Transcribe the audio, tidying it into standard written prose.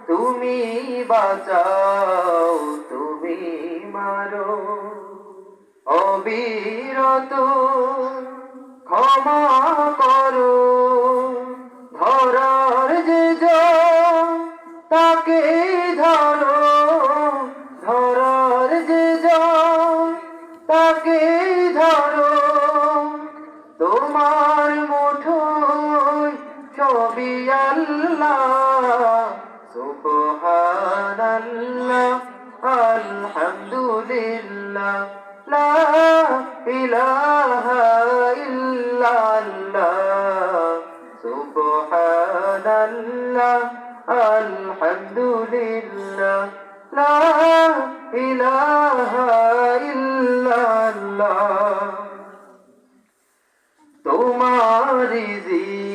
তুমি বাঁচাও, তুমি মারো, অবিরত ক্ষমা করো। ধরার যে জন তাকে ধরো, ধরার যে জন তাকে ধরো। তোমার মুঠোয় সবই আল্লাহ, সুবহানাল্লাহ, আলহামদুলিল্লাহ, লা ইলাহা ইল্লাল্লাহ, সুবহানাল্লাহ, আলহামদুলিল্লাহ, লা ইলাহা ইল্লাল্লাহ। তোমার রিজিক